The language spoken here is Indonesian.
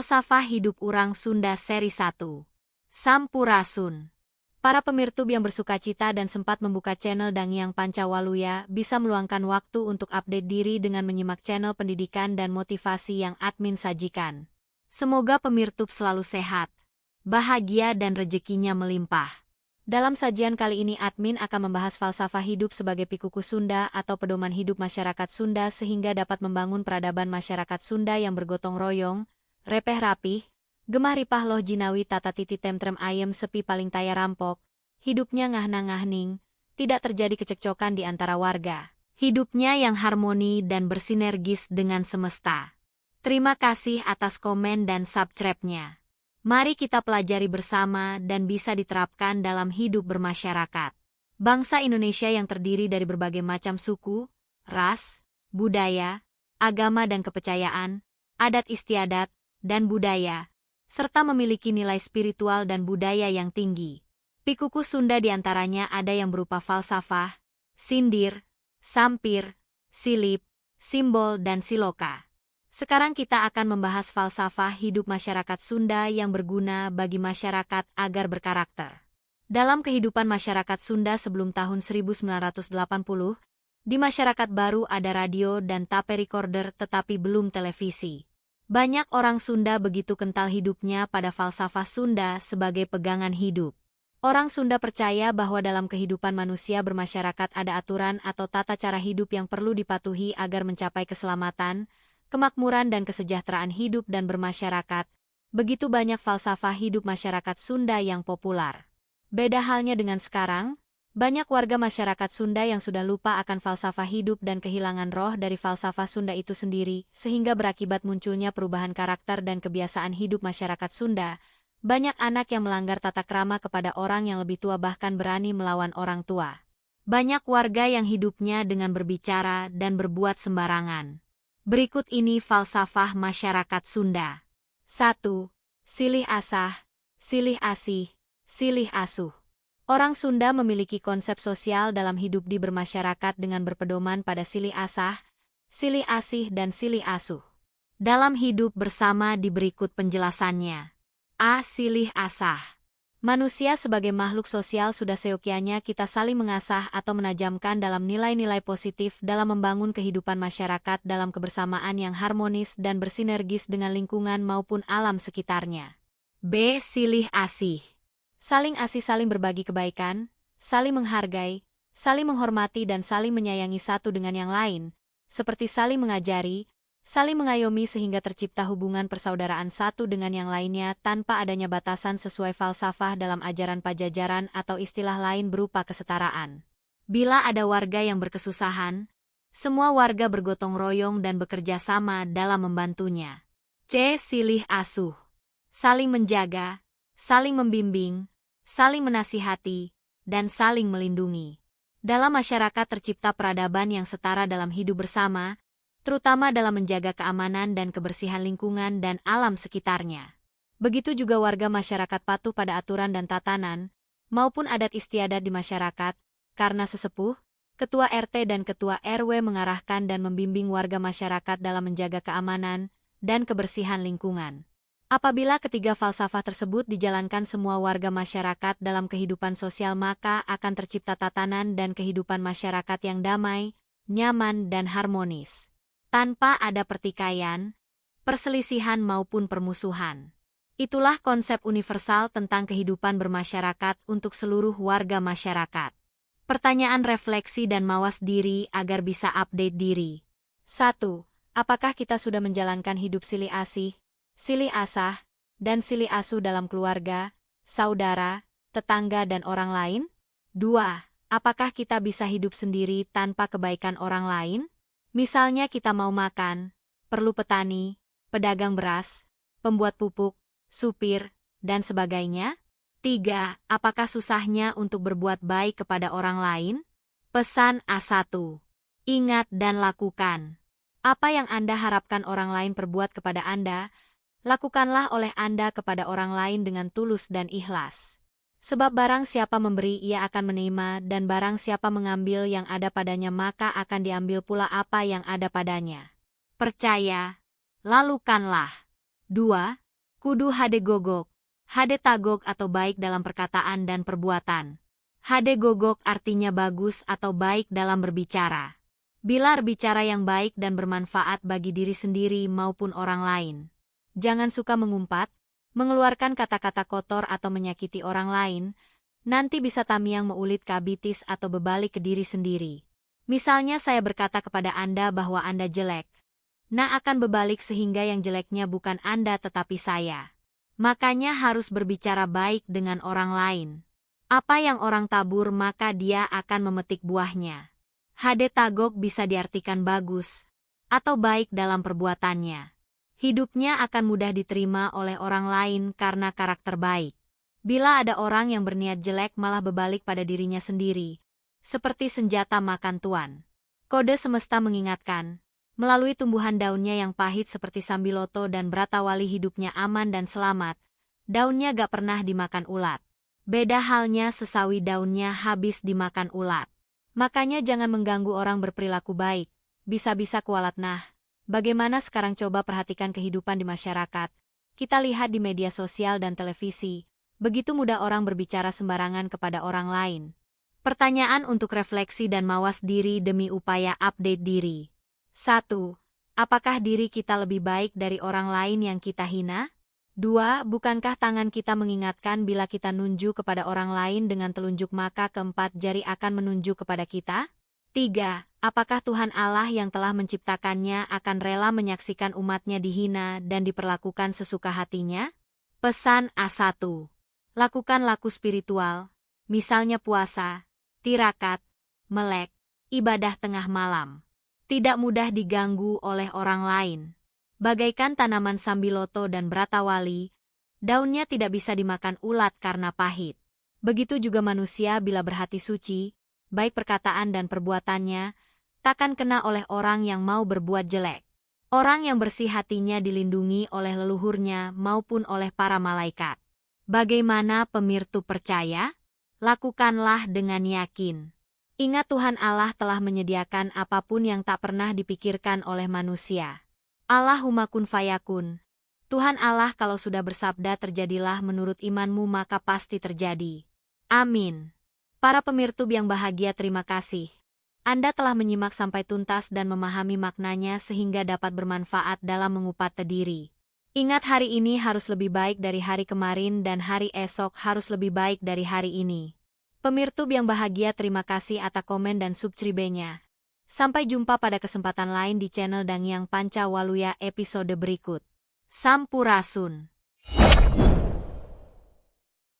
Falsafah Hidup Urang Sunda Seri 1. Sampurasun. Para pemirtub yang bersukacita dan sempat membuka channel Dangyang Pancawaluya bisa meluangkan waktu untuk update diri dengan menyimak channel pendidikan dan motivasi yang admin sajikan. Semoga pemirtub selalu sehat, bahagia dan rezekinya melimpah. Dalam sajian kali ini admin akan membahas falsafah hidup sebagai pikuku Sunda atau pedoman hidup masyarakat Sunda sehingga dapat membangun peradaban masyarakat Sunda yang bergotong royong, repeh rapih, gemah ripah loh jinawi tata titi temtrem ayem sepi paling taya rampok, hidupnya ngahna-ngahning, tidak terjadi kecekcokan di antara warga. Hidupnya yang harmoni dan bersinergis dengan semesta. Terima kasih atas komen dan subscribe-nya. Mari kita pelajari bersama dan bisa diterapkan dalam hidup bermasyarakat. Bangsa Indonesia yang terdiri dari berbagai macam suku, ras, budaya, agama dan kepercayaan, adat istiadat, dan budaya, serta memiliki nilai spiritual dan budaya yang tinggi. Pikuku Sunda diantaranya ada yang berupa falsafah, sindir, sampir, silip, simbol, dan siloka. Sekarang kita akan membahas falsafah hidup masyarakat Sunda yang berguna bagi masyarakat agar berkarakter. Dalam kehidupan masyarakat Sunda sebelum tahun 1980, di masyarakat baru ada radio dan tape recorder tetapi belum televisi. Banyak orang Sunda begitu kental hidupnya pada falsafah Sunda sebagai pegangan hidup. Orang Sunda percaya bahwa dalam kehidupan manusia bermasyarakat ada aturan atau tata cara hidup yang perlu dipatuhi agar mencapai keselamatan, kemakmuran dan kesejahteraan hidup dan bermasyarakat. Begitu banyak falsafah hidup masyarakat Sunda yang populer. Beda halnya dengan sekarang, banyak warga masyarakat Sunda yang sudah lupa akan falsafah hidup dan kehilangan roh dari falsafah Sunda itu sendiri, sehingga berakibat munculnya perubahan karakter dan kebiasaan hidup masyarakat Sunda. Banyak anak yang melanggar tata krama kepada orang yang lebih tua bahkan berani melawan orang tua. Banyak warga yang hidupnya dengan berbicara dan berbuat sembarangan. Berikut ini falsafah masyarakat Sunda. 1. Silih asah, silih asih, silih asuh. Orang Sunda memiliki konsep sosial dalam hidup di bermasyarakat dengan berpedoman pada silih asah, silih asih dan silih asuh. Dalam hidup bersama di berikut penjelasannya. A. Silih asah. Manusia sebagai makhluk sosial sudah seyogyanya kita saling mengasah atau menajamkan dalam nilai-nilai positif dalam membangun kehidupan masyarakat dalam kebersamaan yang harmonis dan bersinergis dengan lingkungan maupun alam sekitarnya. B. Silih asih. Saling asih saling berbagi kebaikan, saling menghargai, saling menghormati dan saling menyayangi satu dengan yang lain, seperti saling mengajari, saling mengayomi sehingga tercipta hubungan persaudaraan satu dengan yang lainnya tanpa adanya batasan sesuai falsafah dalam ajaran Pajajaran atau istilah lain berupa kesetaraan. Bila ada warga yang berkesusahan, semua warga bergotong royong dan bekerja sama dalam membantunya. C. Silih asuh. Saling menjaga, saling membimbing, saling menasihati, dan saling melindungi. Dalam masyarakat tercipta peradaban yang setara dalam hidup bersama, terutama dalam menjaga keamanan dan kebersihan lingkungan dan alam sekitarnya. Begitu juga warga masyarakat patuh pada aturan dan tatanan, maupun adat istiadat di masyarakat, karena sesepuh, ketua RT dan ketua RW mengarahkan dan membimbing warga masyarakat dalam menjaga keamanan dan kebersihan lingkungan. Apabila ketiga falsafah tersebut dijalankan semua warga masyarakat dalam kehidupan sosial maka akan tercipta tatanan dan kehidupan masyarakat yang damai, nyaman dan harmonis. Tanpa ada pertikaian, perselisihan maupun permusuhan. Itulah konsep universal tentang kehidupan bermasyarakat untuk seluruh warga masyarakat. Pertanyaan refleksi dan mawas diri agar bisa update diri. 1. Apakah kita sudah menjalankan hidup silih asih, silih asah, dan silih asuh dalam keluarga, saudara, tetangga dan orang lain? 2. Apakah kita bisa hidup sendiri tanpa kebaikan orang lain? Misalnya kita mau makan, perlu petani, pedagang beras, pembuat pupuk, supir, dan sebagainya. 3. Apakah susahnya untuk berbuat baik kepada orang lain? Pesan A1. Ingat dan lakukan. Apa yang Anda harapkan orang lain perbuat kepada Anda, lakukanlah oleh Anda kepada orang lain dengan tulus dan ikhlas. Sebab barang siapa memberi ia akan menerima dan barang siapa mengambil yang ada padanya maka akan diambil pula apa yang ada padanya. Percaya, lalukanlah. 2. Kudu hade gogok, hade tagok atau baik dalam perkataan dan perbuatan. Hade gogok artinya bagus atau baik dalam berbicara. Bila berbicara yang baik dan bermanfaat bagi diri sendiri maupun orang lain. Jangan suka mengumpat, mengeluarkan kata-kata kotor atau menyakiti orang lain, nanti bisa tamiang meulit kabitis atau berbalik ke diri sendiri. Misalnya saya berkata kepada Anda bahwa Anda jelek. Nah akan berbalik sehingga yang jeleknya bukan Anda tetapi saya. Makanya harus berbicara baik dengan orang lain. Apa yang orang tabur maka dia akan memetik buahnya. Hade tagok bisa diartikan bagus atau baik dalam perbuatannya. Hidupnya akan mudah diterima oleh orang lain karena karakter baik. Bila ada orang yang berniat jelek malah berbalik pada dirinya sendiri, seperti senjata makan tuan. Kode semesta mengingatkan, melalui tumbuhan daunnya yang pahit seperti sambiloto dan bratawali hidupnya aman dan selamat, daunnya gak pernah dimakan ulat. Beda halnya sesawi daunnya habis dimakan ulat. Makanya jangan mengganggu orang berperilaku baik, bisa-bisa kualat. Nah, bagaimana sekarang coba perhatikan kehidupan di masyarakat. Kita lihat di media sosial dan televisi, begitu mudah orang berbicara sembarangan kepada orang lain. Pertanyaan untuk refleksi dan mawas diri demi upaya update diri. 1. Apakah diri kita lebih baik dari orang lain yang kita hina? 2. Bukankah tangan kita mengingatkan bila kita nunjuk kepada orang lain dengan telunjuk maka keempat jari akan menunjuk kepada kita? 3. Apakah Tuhan Allah yang telah menciptakannya akan rela menyaksikan umatnya dihina dan diperlakukan sesuka hatinya? Pesan A1. Lakukan laku spiritual, misalnya puasa, tirakat, melek, ibadah tengah malam. Tidak mudah diganggu oleh orang lain. Bagaikan tanaman sambiloto dan bratawali, daunnya tidak bisa dimakan ulat karena pahit. Begitu juga manusia bila berhati suci, baik perkataan dan perbuatannya, takkan kena oleh orang yang mau berbuat jelek. Orang yang bersih hatinya dilindungi oleh leluhurnya maupun oleh para malaikat. Bagaimana pemirtu percaya? Lakukanlah dengan yakin. Ingat Tuhan Allah telah menyediakan apapun yang tak pernah dipikirkan oleh manusia. Allahumma kun fayakun. Tuhan Allah kalau sudah bersabda terjadilah menurut imanmu maka pasti terjadi. Amin. Para pemirtu yang bahagia, terima kasih. Anda telah menyimak sampai tuntas dan memahami maknanya sehingga dapat bermanfaat dalam mengupat diri. Ingat hari ini harus lebih baik dari hari kemarin dan hari esok harus lebih baik dari hari ini. Pemirtu yang bahagia, terima kasih atas komen dan subscribe-nya. Sampai jumpa pada kesempatan lain di channel Dangyang Pancawaluya episode berikut. Sampurasun.